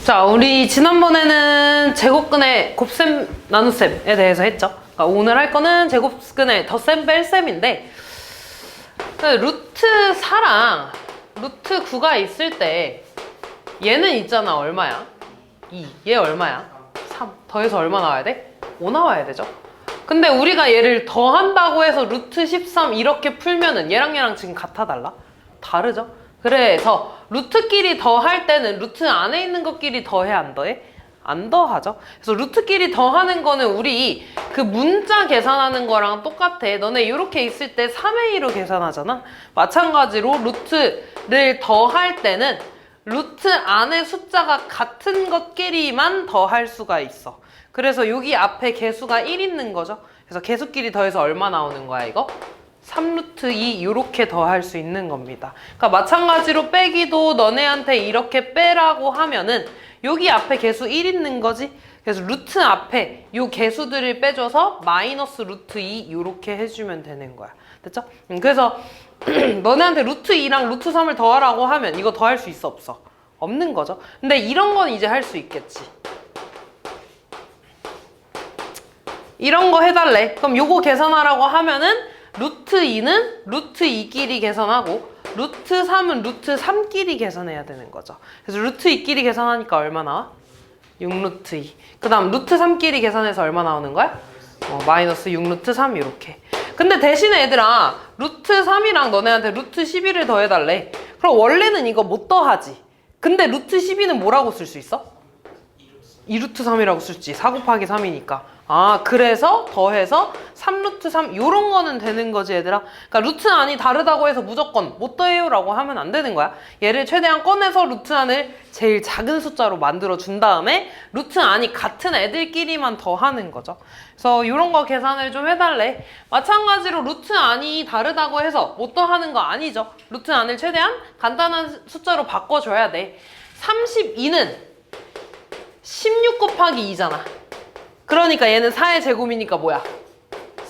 자, 우리 지난번에는 제곱근의 곱셈, 나눗셈에 대해서 했죠. 그러니까 오늘 할 거는 제곱근의 덧셈, 뺄셈인데 루트 4랑 루트 9가 있을 때 얘는 있잖아. 얼마야? 2. 얘 얼마야? 3. 더해서 얼마 나와야 돼? 5 나와야 되죠. 근데 우리가 얘를 더한다고 해서 루트 13 이렇게 풀면은 얘랑 지금 같아 달라? 다르죠? 그래서 루트끼리 더할 때는 루트 안에 있는 것끼리 더해 안 더해? 안 더하죠. 그래서 루트끼리 더하는 거는 우리 그 문자 계산하는 거랑 똑같아. 너네 이렇게 있을 때 3의 2로 계산하잖아. 마찬가지로 루트를 더할 때는 루트 안에 숫자가 같은 것끼리만 더할 수가 있어. 그래서 여기 앞에 개수가 1 있는 거죠. 그래서 개수끼리 더해서 얼마 나오는 거야 이거? 3루트 2 이렇게 더할 수 있는 겁니다. 그러니까 마찬가지로 빼기도 너네한테 이렇게 빼라고 하면은 여기 앞에 개수 1 있는 거지. 그래서 루트 앞에 요 개수들을 빼줘서 마이너스 루트 2 이렇게 해주면 되는 거야. 됐죠? 그래서 너네한테 루트 2랑 루트 3을 더하라고 하면 이거 더할 수 있어 없어? 없는 거죠. 근데 이런 건 이제 할 수 있겠지. 이런 거 해달래. 그럼 요거 계산하라고 하면은 루트 2는 루트 2끼리 계산하고 루트 3은 루트 3끼리 계산해야 되는 거죠. 그래서 루트 2끼리 계산하니까 얼마 나와? 6루트 2. 그 다음 루트 3끼리 계산해서 얼마 나오는 거야? 마이너스 6루트 3 이렇게. 근데 대신에 얘들아 루트 3이랑 너네한테 루트 12를 더해달래. 그럼 원래는 이거 못 더하지. 근데 루트 12는 뭐라고 쓸 수 있어? 2루트 3이라고 쓸지. 4 곱하기 3이니까. 아, 그래서 더해서 3루트 3 요런 거는 되는 거지 얘들아. 그러니까 루트 안이 다르다고 해서 무조건 못 더해요 라고 하면 안 되는 거야. 얘를 최대한 꺼내서 루트 안을 제일 작은 숫자로 만들어 준 다음에 루트 안이 같은 애들끼리만 더하는 거죠. 그래서 요런 거 계산을 좀 해달래. 마찬가지로 루트 안이 다르다고 해서 못 더하는 거 아니죠. 루트 안을 최대한 간단한 숫자로 바꿔줘야 돼. 32는 16 곱하기 2잖아. 그러니까 얘는 4의 제곱이니까 뭐야?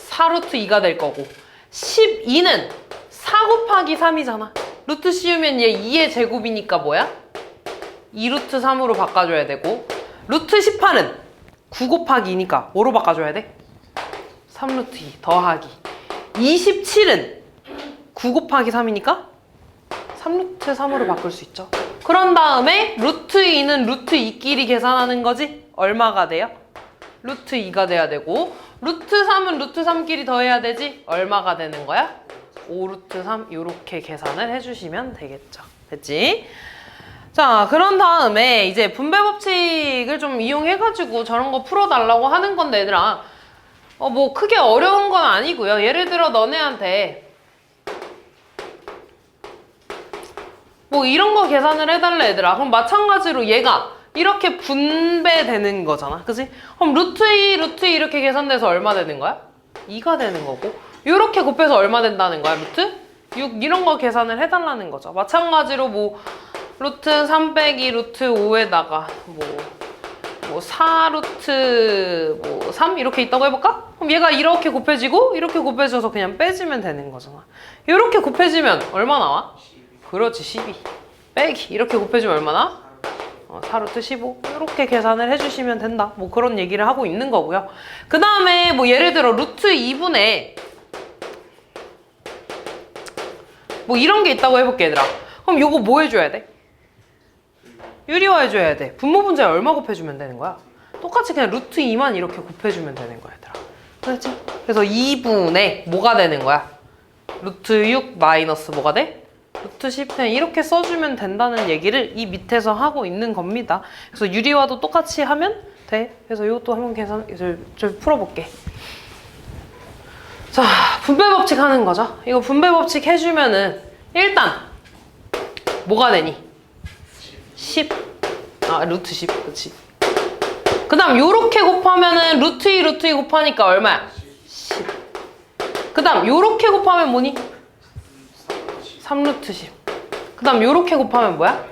4루트 2가 될 거고 12는 4 곱하기 3이잖아. 루트 씌우면 얘 2의 제곱이니까 뭐야? 2루트 3으로 바꿔줘야 되고 루트 18은 9 곱하기 2니까 뭐로 바꿔줘야 돼? 3루트 2 더하기 27은 9 곱하기 3이니까 3루트 3으로 바꿀 수 있죠. 그런 다음에 루트 2는 루트 2끼리 계산하는 거지? 얼마가 돼요? 루트 2가 돼야 되고 루트 3은 루트 3끼리 더해야 되지? 얼마가 되는 거야? 5루트 3 이렇게 계산을 해주시면 되겠죠. 됐지? 자, 그런 다음에 이제 분배 법칙을 좀 이용해가지고 저런 거 풀어달라고 하는 건데 얘들아 뭐 크게 어려운 건 아니고요. 예를 들어 너네한테 뭐 이런 거 계산을 해달래 얘들아. 그럼 마찬가지로 얘가 이렇게 분배되는 거잖아. 그치? 그럼 루트 2, 루트 2 이렇게 계산돼서 얼마 되는 거야? 2가 되는 거고 이렇게 곱해서 얼마 된다는 거야? 루트 6 이런 거 계산을 해달라는 거죠. 마찬가지로 뭐 루트 3 빼기 루트 5에다가 뭐 4루트 뭐 3 이렇게 있다고 해볼까? 그럼 얘가 이렇게 곱해지고 이렇게 곱해져서 그냥 빼주면 되는 거잖아. 이렇게 곱해지면 얼마 나와? 그렇지 12 빼기 이렇게 곱해주면 얼마 나와? 4루트 15 이렇게 계산을 해주시면 된다. 뭐 그런 얘기를 하고 있는 거고요. 그 다음에 뭐 예를 들어 루트 2분의 뭐 이런 게 있다고 해볼게 얘들아. 그럼 요거 뭐 해줘야 돼? 유리화 해줘야 돼. 분모 분자에 얼마 곱해주면 되는 거야? 똑같이 그냥 루트 2만 이렇게 곱해주면 되는 거야 얘들아. 그렇지? 그래서 2분의 뭐가 되는 거야? 루트 6 마이너스 뭐가 돼? 루트 10 그냥 이렇게 써주면 된다는 얘기를 이 밑에서 하고 있는 겁니다. 그래서 유리화도 똑같이 하면 돼. 그래서 이것도 한번 좀 풀어볼게. 자, 분배 법칙 하는 거죠. 이거 분배 법칙 해주면은 일단 뭐가 되니? 10. 루트 10. 그치. 그 다음 요렇게 곱하면은 루트 2, 루트 2 곱하니까 얼마야? 10. 그 다음 요렇게 곱하면 뭐니? 3루트 10. 그 다음 요렇게 곱하면 뭐야?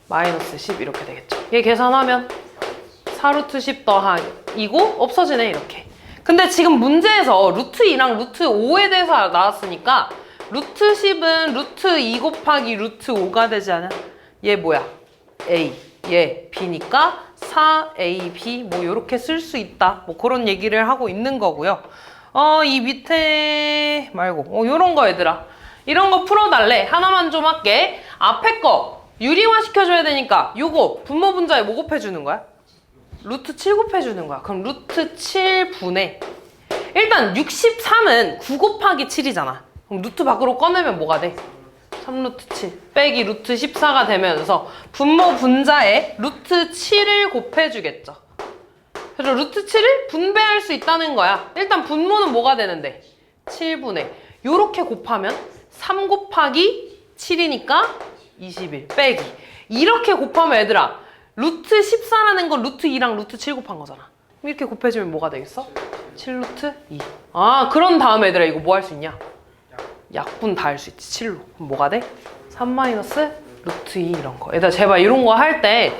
마이너스 10 이렇게 되겠죠. 얘 계산하면 4루트 10 더하기고 없어지네 이렇게. 근데 지금 문제에서 루트 2랑 루트 5에 대해서 나왔으니까 루트 10은 루트 2 곱하기 루트 5가 되지 않아? 얘 뭐야? A. 얘 B니까 4AB 뭐 이렇게 쓸 수 있다. 뭐 그런 얘기를 하고 있는 거고요. 이 밑에 말고 요런 거 얘들아. 이런 거 풀어달래. 하나만 좀 할게. 앞에 거 유리화 시켜줘야 되니까 요거 분모 분자에 뭐 곱해주는 거야? 루트 7 곱해주는 거야. 그럼 루트 7분의 일단 63은 9 곱하기 7이잖아. 그럼 루트 밖으로 꺼내면 뭐가 돼? 3루트 7 빼기 루트 14가 되면서 분모 분자에 루트 7을 곱해주겠죠. 그래서 루트 7을 분배할 수 있다는 거야. 일단 분모는 뭐가 되는데? 7분의 요렇게 곱하면 3 곱하기 7이니까 21 빼기 이렇게 곱하면 얘들아 루트 14라는 건 루트 2랑 루트 7 곱한 거잖아. 이렇게 곱해주면 뭐가 되겠어? 7루트 2. 그런 다음에 얘들아 이거 뭐 할 수 있냐? 약분 다 할 수 있지. 7로. 그럼 뭐가 돼? 3 마이너스 루트 2 이런 거. 얘들아 제발 이런 거 할 때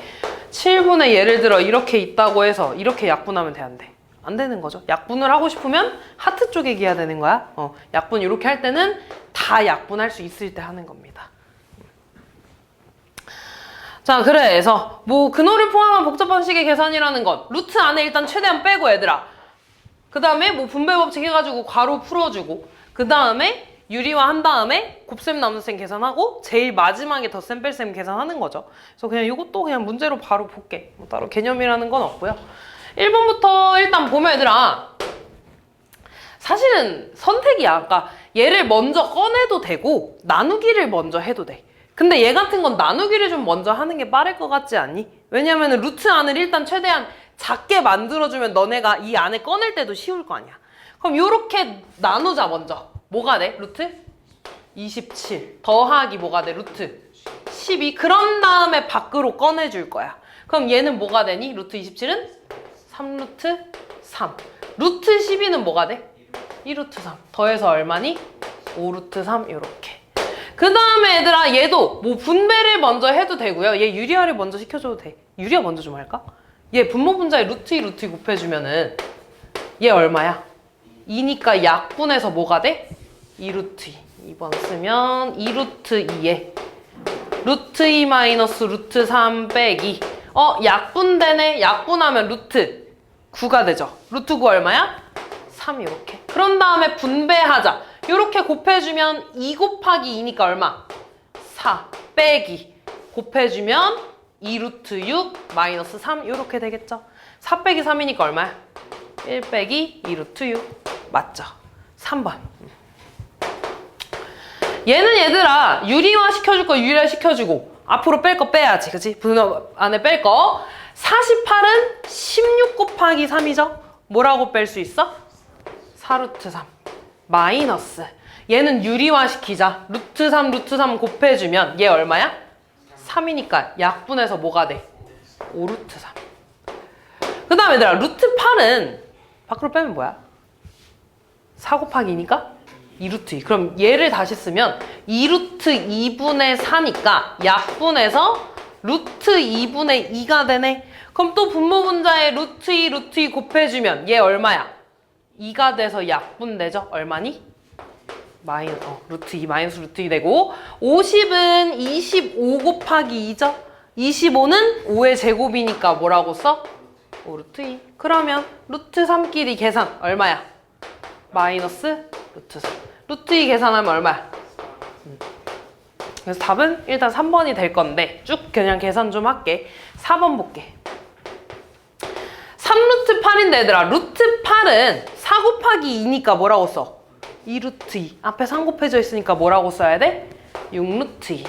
7분의 예를 들어 이렇게 있다고 해서 이렇게 약분하면 돼, 안 돼? 안 되는 거죠. 약분을 하고 싶으면 하트 쪽에 기해야 되는 거야. 약분 이렇게 할 때는 다 약분할 수 있을 때 하는 겁니다. 자, 그래서 뭐 근호를 포함한 복잡한 식의 계산이라는 건 루트 안에 일단 최대한 빼고 얘들아. 그 다음에 뭐 분배 법칙 해가지고 괄호 풀어주고 그 다음에 유리화 한 다음에 곱셈 나눗셈 계산하고 제일 마지막에 덧셈 뺄셈 계산하는 거죠. 그래서 그냥 이것도 그냥 문제로 바로 볼게. 뭐 따로 개념이라는 건 없고요. 1번부터 일단 보면 얘들아 사실은 선택이야. 그러니까 얘를 먼저 꺼내도 되고 나누기를 먼저 해도 돼. 근데 얘 같은 건 나누기를 좀 먼저 하는 게 빠를 것 같지 않니? 왜냐면 루트 안을 일단 최대한 작게 만들어주면 너네가 이 안에 꺼낼 때도 쉬울 거 아니야. 그럼 요렇게 나누자 먼저. 뭐가 돼? 루트 27 더하기 뭐가 돼? 루트 12 그런 다음에 밖으로 꺼내줄 거야. 그럼 얘는 뭐가 되니? 루트 27은 3루트 3 루트 12는 뭐가 돼? 2루트 3 더해서 얼마니? 5루트 3 요렇게. 그 다음에 얘들아 얘도 뭐 분배를 먼저 해도 되고요. 얘 유리화를 먼저 시켜줘도 돼. 유리화 먼저 좀 할까? 얘 분모 분자에 루트 2 루트 2 곱해주면은 얘 얼마야? 2니까 약분해서 뭐가 돼? 2루트 2 2번 쓰면 2루트 2에 루트 2 마이너스 루트 3 빼기 약분되네. 약분하면 루트 9가 되죠. 루트 9 얼마야? 3 이렇게. 그런 다음에 분배하자. 이렇게 곱해주면 2 곱하기 2니까 얼마? 4 빼기 곱해주면 2루트 6 마이너스 3 이렇게 되겠죠. 4 빼기 3이니까 얼마야? 1 빼기 2루트 6 맞죠? 3번. 얘는 얘들아 유리화 시켜줄 거 유리화 시켜주고 앞으로 뺄 거 빼야지. 그치? 분모 안에 뺄 거 48은 16 곱하기 3이죠? 뭐라고 뺄 수 있어? 4루트 3 마이너스 얘는 유리화 시키자. 루트 3 루트 3 곱해주면 얘 얼마야? 3이니까 약분해서 뭐가 돼? 5루트 3. 그 다음에 얘들아 루트 8은 밖으로 빼면 뭐야? 4 곱하기 2니까 2루트 2. 그럼 얘를 다시 쓰면 2루트 2분의 4니까 약분해서 루트 2분의 2가 되네. 그럼 또 분모 분자에 루트 2 루트 2 곱해주면 얘 얼마야? 2가 돼서 약분되죠? 얼마니? 루트 2 마이너스 루트 2 되고 50은 25 곱하기 2죠? 25는 5의 제곱이니까 뭐라고 써? 5 루트 2. 그러면 루트 3끼리 계산 얼마야? 마이너스 루트 3. 루트 2 계산하면 얼마야? 그래서 답은 일단 3번이 될 건데 쭉 그냥 계산 좀 할게. 4번 볼게. 3루트 8인데 얘들아 루트 8은 4 곱하기 2니까 뭐라고 써? 2루트 2. 앞에 3 곱해져 있으니까 뭐라고 써야 돼? 6루트 2.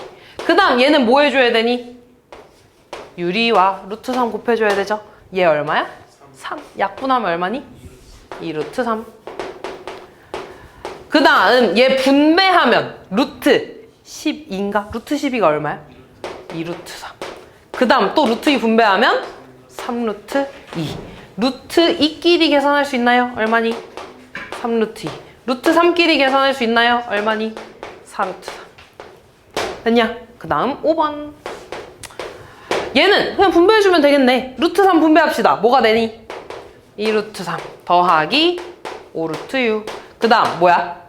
그 다음 얘는 뭐 해줘야 되니? 유리화 루트 3 곱해줘야 되죠? 얘 얼마야? 3. 약분하면 얼마니? 2루트 3. 그 다음 얘 분배하면 루트 12인가? 루트 12가 얼마야? 2루트 3. 그 다음 또 루트 2 분배하면 3루트 2. 루트 2끼리 계산할 수 있나요? 얼마니? 3루트 2. 루트 3끼리 계산할 수 있나요? 얼마니? 4루트 3. 됐냐? 그 다음 5번. 얘는 그냥 분배해주면 되겠네. 루트 3 분배합시다. 뭐가 되니? 2루트 3 더하기 5루트 6. 그 다음 뭐야?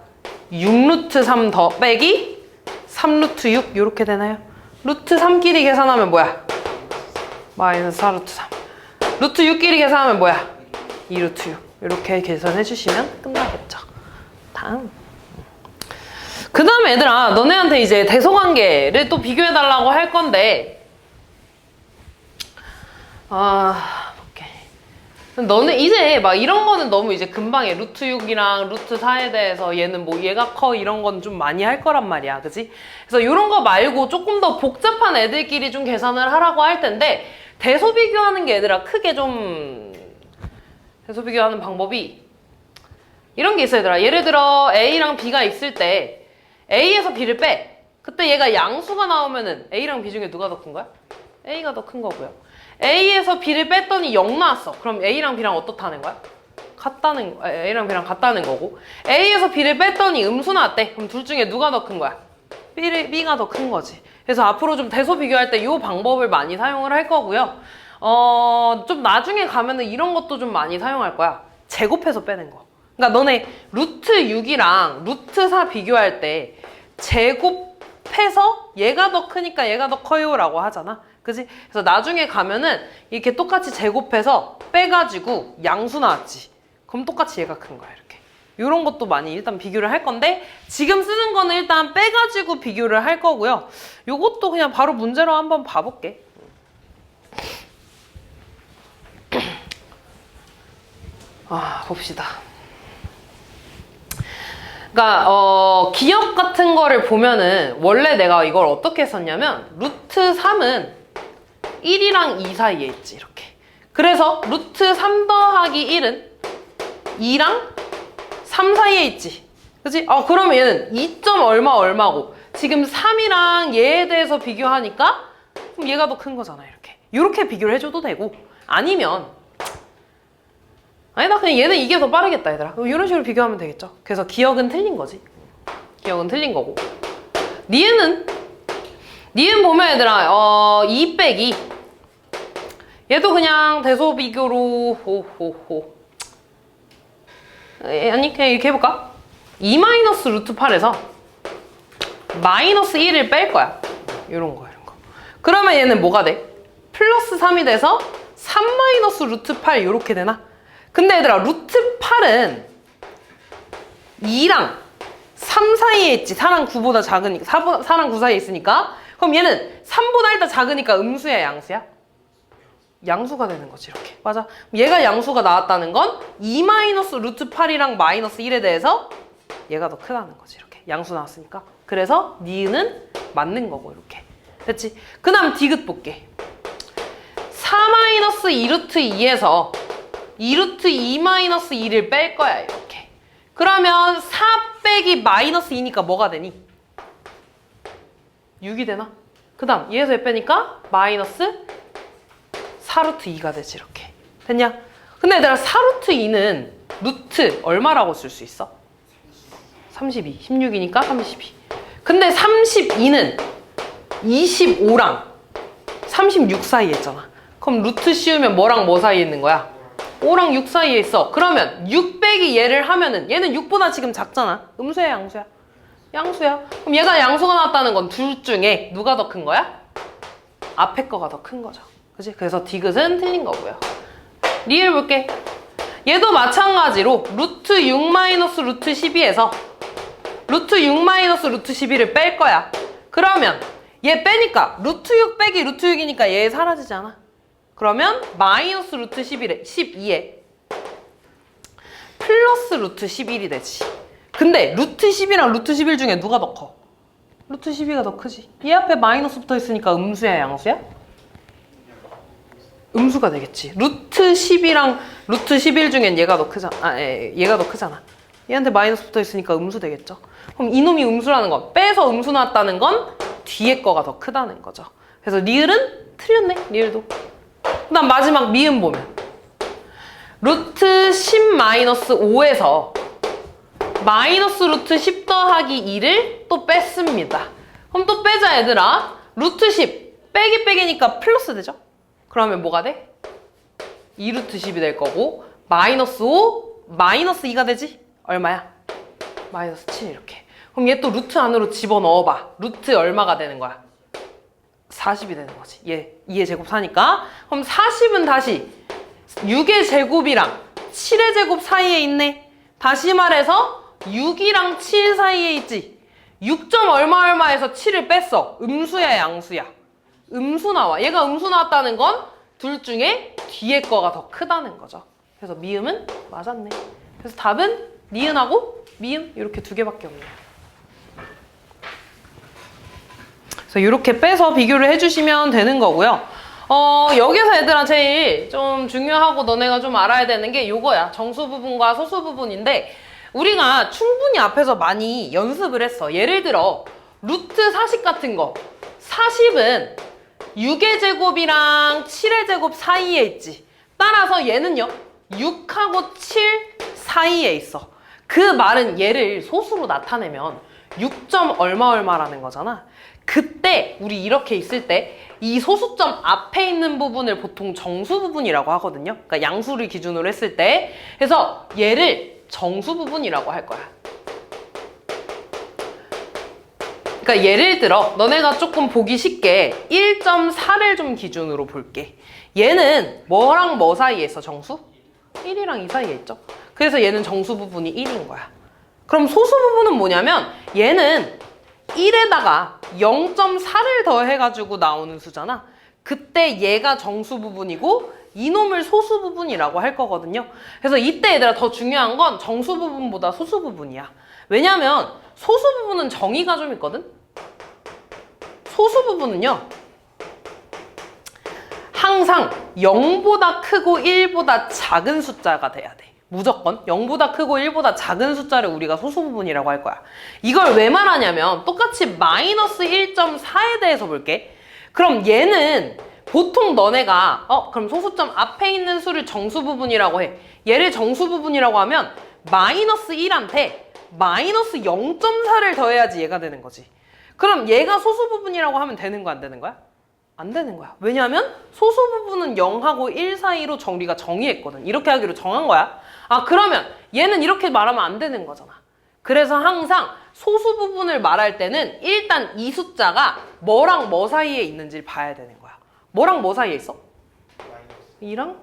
6루트 3 더 빼기 3루트 6 이렇게 되나요? 루트 3끼리 계산하면 뭐야? 마이너스 4루트 3. 루트 6끼리 계산하면 뭐야? 2루트 6. 이렇게 계산해 주시면 끝나겠죠. 다음. 그 다음에 얘들아, 너네한테 이제 대소관계를 또 비교해 달라고 할 건데, 오케이. 너네 이제 막 이런 거는 너무 이제 금방 해. 루트 6이랑 루트 4에 대해서 얘는 뭐 얘가 커 이런 건 좀 많이 할 거란 말이야. 그지? 그래서 이런 거 말고 조금 더 복잡한 애들끼리 좀 계산을 하라고 할 텐데, 대소 비교하는 게 얘들아 크게 좀 대소 비교하는 방법이 이런 게 있어 얘들아. 예를 들어 A랑 B가 있을 때 A에서 B를 빼. 그때 얘가 양수가 나오면은 A랑 B 중에 누가 더 큰 거야? A가 더 큰 거고요. A에서 B를 뺐더니 0 나왔어. 그럼 A랑 B랑 어떻다는 거야? A랑 B랑 같다는 거고, A에서 B를 뺐더니 음수 나왔대. 그럼 둘 중에 누가 더 큰 거야? B가 더 큰 거지. 그래서 앞으로 좀 대소 비교할 때 이 방법을 많이 사용을 할 거고요. 좀 나중에 가면은 이런 것도 좀 많이 사용할 거야. 제곱해서 빼는 거. 그러니까 너네 루트 6이랑 루트 4 비교할 때 제곱해서 얘가 더 크니까 얘가 더 커요 라고 하잖아. 그지? 그래서 나중에 가면은 이렇게 똑같이 제곱해서 빼가지고 양수 나왔지. 그럼 똑같이 얘가 큰 거야 이렇게. 이런 것도 많이 일단 비교를 할 건데, 지금 쓰는 거는 일단 빼가지고 비교를 할 거고요. 요것도 그냥 바로 문제로 한번 봐볼게. 봅시다. 그러니까 기억 같은 거를 보면은 원래 내가 이걸 어떻게 썼냐면 루트 3은 1이랑 2 사이에 있지 이렇게. 그래서 루트 3 더하기 1은 2랑 3 사이에 있지. 그치? 그러면 얘는 2점 얼마고 지금 3이랑 얘에 대해서 비교하니까 그럼 얘가 더 큰 거잖아 이렇게 비교를 해줘도 되고, 아니면 아니다 그냥 얘는 이게 더 빠르겠다 얘들아. 이런 식으로 비교하면 되겠죠. 그래서 기억은 틀린 거지. 기억은 틀린 거고, 니은 보면 얘들아 2 빼기, 얘도 그냥 대소 비교로 아니 그냥 이렇게 해볼까? 2 마이너스 루트 8에서 마이너스 1을 뺄 거야. 이런 거. 그러면 얘는 뭐가 돼? 플러스 3이 돼서 3 마이너스 루트 8 이렇게 되나? 근데 얘들아 루트 8은 2랑 3 사이에 있지. 4랑 9보다 작으니까, 4랑 9 사이에 있으니까. 그럼 얘는 3보다 일단 작으니까 음수야 양수야? 양수가 되는 거지 이렇게. 맞아. 얘가 양수가 나왔다는 건 2 마이너스 루트 8이랑 마이너스 1에 대해서 얘가 더 크다는 거지 이렇게. 양수 나왔으니까. 그래서 니은은 맞는 거고 이렇게. 됐지? 그 다음 디귿 볼게. 4 마이너스 2루트 2에서 2루트 2 마이너스 2를 뺄 거야 이렇게. 그러면 4 빼기 마이너스 2니까 뭐가 되니? 6이 되나? 그 다음 얘에서 얘 빼니까 마이너스 4루트 2가 되지 이렇게. 됐냐? 근데 얘들아 4루트 2는 루트 얼마라고 쓸 수 있어? 32. 16이니까 32. 근데 32는 25랑 36 사이에 있잖아. 그럼 루트 씌우면 뭐랑 뭐 사이에 있는 거야? 5랑 6 사이에 있어. 그러면 6 빼기 얘를 하면은 얘는 6보다 지금 작잖아. 음수야 양수야? 양수야. 그럼 얘가 양수가 나왔다는 건 둘 중에 누가 더 큰 거야? 앞에 거가 더 큰 거죠. 그치? 그래서 디귿은 틀린 거고요. 리을 볼게. 얘도 마찬가지로 루트 6 마이너스 루트 12에서 루트 6 마이너스 루트 12를 뺄 거야. 그러면 얘 빼니까 루트 6 빼기 루트 6이니까 얘 사라지지 않아? 그러면 마이너스 루트 12에 플러스 루트 11이 되지. 근데 루트 10이랑 루트 11 중에 누가 더 커? 루트 12가 더 크지. 얘 앞에 마이너스 붙어 있으니까 음수야 양수야? 음수가 되겠지. 루트 10이랑 루트 11 중엔 얘가 더 크잖아. 얘가 더 크잖아. 얘한테 마이너스 붙어 있으니까 음수 되겠죠. 그럼 이놈이 음수라는 건, 빼서 음수 나왔다는 건 뒤에 거가 더 크다는 거죠. 그래서 리을은 틀렸네. 리을도. 그 다음 마지막 미음 보면 루트 10 마이너스 5에서 마이너스 루트 10 더하기 2를 또 뺐습니다. 그럼 또 빼자 얘들아. 루트 10 빼기 빼기니까 플러스 되죠? 그러면 뭐가 돼? 2루트 10이 될 거고, 마이너스 5 마이너스 2가 되지? 얼마야? 마이너스 7 이렇게. 그럼 얘 또 루트 안으로 집어넣어봐. 루트 얼마가 되는 거야? 40이 되는 거지. 2의 제곱 4니까. 그럼 40은 다시 6의 제곱이랑 7의 제곱 사이에 있네. 다시 말해서 6이랑 7 사이에 있지. 6점 얼마에서 7을 뺐어. 음수야, 양수야? 음수 나와. 얘가 음수 나왔다는 건 둘 중에 뒤에 거가 더 크다는 거죠. 그래서 미음은 맞았네. 그래서 답은 니은하고 미음 이렇게 두 개밖에 없네요. 그래서 이렇게 빼서 비교를 해주시면 되는 거고요. 여기서 얘들아 제일 좀 중요하고 너네가 좀 알아야 되는 게 요거야. 정수 부분과 소수 부분인데 우리가 충분히 앞에서 많이 연습을 했어. 예를 들어 루트 40 같은 거. 40은 6의 제곱이랑 7의 제곱 사이에 있지. 따라서 얘는요 6하고 7 사이에 있어. 그 말은 얘를 소수로 나타내면 6점 얼마라는 거잖아. 그때 우리 이렇게 있을 때 이 소수점 앞에 있는 부분을 보통 정수 부분이라고 하거든요. 그러니까 양수를 기준으로 했을 때. 그래서 얘를 정수 부분이라고 할 거야. 그러니까 예를 들어 너네가 조금 보기 쉽게 1.4를 좀 기준으로 볼게. 얘는 뭐랑 뭐 사이에 있어, 정수? 1이랑 2 사이에 있죠. 그래서 얘는 정수 부분이 1인 거야. 그럼 소수 부분은 뭐냐면 얘는 1에다가 0.4를 더해가지고 나오는 수잖아. 그때 얘가 정수 부분이고 이놈을 소수 부분이라고 할 거거든요. 그래서 이때 얘들아 더 중요한 건 정수 부분보다 소수 부분이야. 왜냐면 소수 부분은 정의가 좀 있거든? 소수 부분은요 항상 0보다 크고 1보다 작은 숫자가 돼야 돼. 무조건 0보다 크고 1보다 작은 숫자를 우리가 소수 부분이라고 할 거야. 이걸 왜 말하냐면 똑같이 마이너스 1.4에 대해서 볼게. 그럼 얘는 보통 너네가 그럼 소수점 앞에 있는 수를 정수 부분이라고 해. 얘를 정수 부분이라고 하면 마이너스 1한테 마이너스 0.4를 더해야지 얘가 되는 거지. 그럼 얘가 소수 부분이라고 하면 되는 거야, 안 되는 거야? 안 되는 거야. 왜냐하면 소수 부분은 0하고 1 사이로 우리가 정의했거든. 이렇게 하기로 정한 거야. 그러면 얘는 이렇게 말하면 안 되는 거잖아. 그래서 항상 소수 부분을 말할 때는 일단 이 숫자가 뭐랑 뭐 사이에 있는지를 봐야 되는 거야. 뭐랑 뭐 사이에 있어? 2랑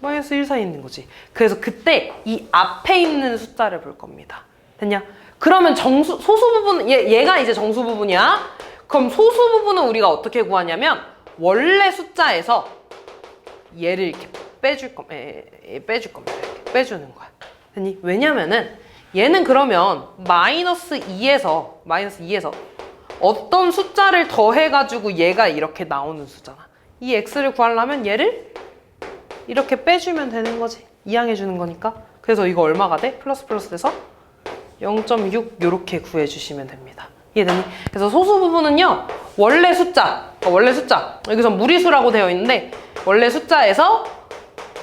마이너스 1 사이에 있는 거지. 그래서 그때 이 앞에 있는 숫자를 볼 겁니다. 됐냐? 그러면 소수 부분, 얘가 이제 정수 부분이야. 그럼 소수 부분은 우리가 어떻게 구하냐면 원래 숫자에서 얘를 이렇게 빼줄 겁니다. 이렇게 빼주는 거야. 됐니? 왜냐면은 얘는 그러면 마이너스 2에서 어떤 숫자를 더해가지고 얘가 이렇게 나오는 수잖아. 이 x를 구하려면 얘를 이렇게 빼주면 되는 거지. 이항해주는 거니까. 그래서 이거 얼마가 돼? 플러스 돼서 0.6 이렇게 구해주시면 됩니다. 이해되니? 그래서 소수 부분은요 원래 숫자 여기서 무리수라고 되어 있는데 원래 숫자에서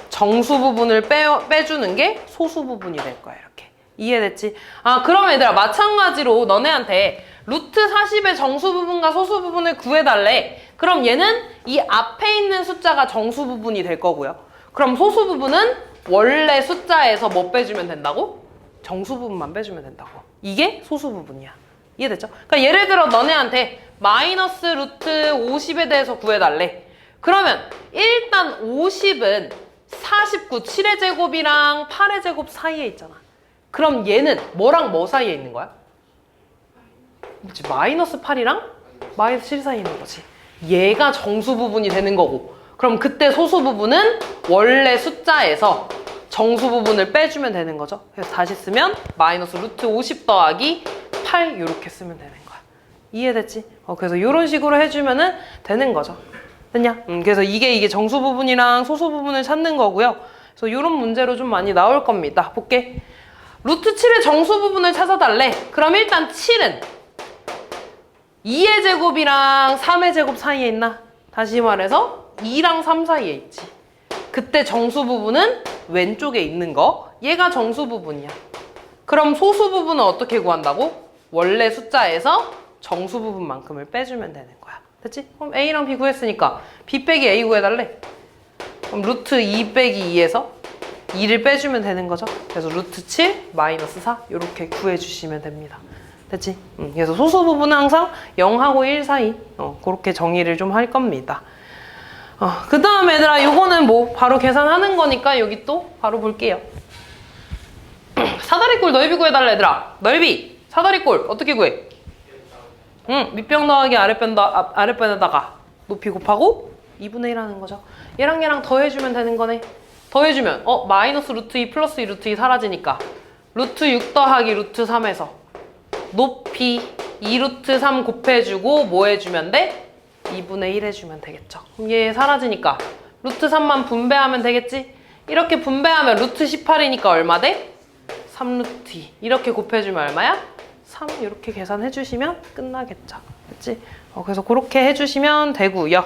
정수 부분을 빼주는 게 소수 부분이 될 거야. 이렇게 이해됐지? 그럼 얘들아 마찬가지로 너네한테 루트 40의 정수 부분과 소수 부분을 구해달래. 그럼 얘는 이 앞에 있는 숫자가 정수 부분이 될 거고요. 그럼 소수 부분은 원래 숫자에서 뭐 빼주면 된다고? 정수 부분만 빼주면 된다고. 이게 소수 부분이야. 이해됐죠? 그러니까 예를 들어 너네한테 마이너스 루트 50에 대해서 구해달래. 그러면 일단 50은 49, 7의 제곱이랑 8의 제곱 사이에 있잖아. 그럼 얘는 뭐랑 뭐 사이에 있는 거야? 뭐지? 마이너스 8이랑 마이너스 7 사이에 있는 거지. 얘가 정수 부분이 되는 거고. 그럼 그때 소수 부분은 원래 숫자에서 정수 부분을 빼주면 되는 거죠. 그래서 다시 쓰면 마이너스 루트 50 더하기 8 이렇게 쓰면 되는 거야. 이해됐지? 그래서 이런 식으로 해주면 되는 거죠. 됐냐? 그래서 이게 정수 부분이랑 소수 부분을 찾는 거고요. 그래서 이런 문제로 좀 많이 나올 겁니다. 볼게. 루트 7의 정수 부분을 찾아달래. 그럼 일단 7은 2의 제곱이랑 3의 제곱 사이에 있나? 다시 말해서 2랑 3 사이에 있지. 그때 정수 부분은 왼쪽에 있는 거. 얘가 정수 부분이야. 그럼 소수 부분은 어떻게 구한다고? 원래 숫자에서 정수 부분만큼을 빼주면 되는 거야. 됐지? 그럼 A랑 B 구했으니까 B 빼기 A 구해달래. 그럼 루트 2 빼기 2에서 2를 빼주면 되는 거죠. 그래서 루트 7 마이너스 4 이렇게 구해주시면 됩니다. 됐지? 그래서 소수 부분은 항상 0하고 1 사이 그렇게 정의를 좀 할 겁니다. 그 다음 얘들아 요거는 뭐 바로 계산하는 거니까 여기 또 바로 볼게요. 사다리꼴 넓이 구해달라 얘들아. 넓이 사다리꼴 어떻게 구해? 밑변 더하기 아랫변에다가 높이 곱하고 2분의 1 하는 거죠. 얘랑 얘랑 더해주면 되는 거네. 더해주면 마이너스 루트 2 플러스 2 루트 2 사라지니까 루트 6 더하기 루트 3에서 높이 2 루트 3 곱해주고 뭐 해주면 돼? 2분의 1 해주면 되겠죠. 그럼 얘 사라지니까 루트 3만 분배하면 되겠지? 이렇게 분배하면 루트 18이니까 얼마 돼? 3루트 2 이렇게 곱해주면 얼마야? 3 이렇게 계산해주시면 끝나겠죠. 그치? 그래서 그렇게 해주시면 되고요.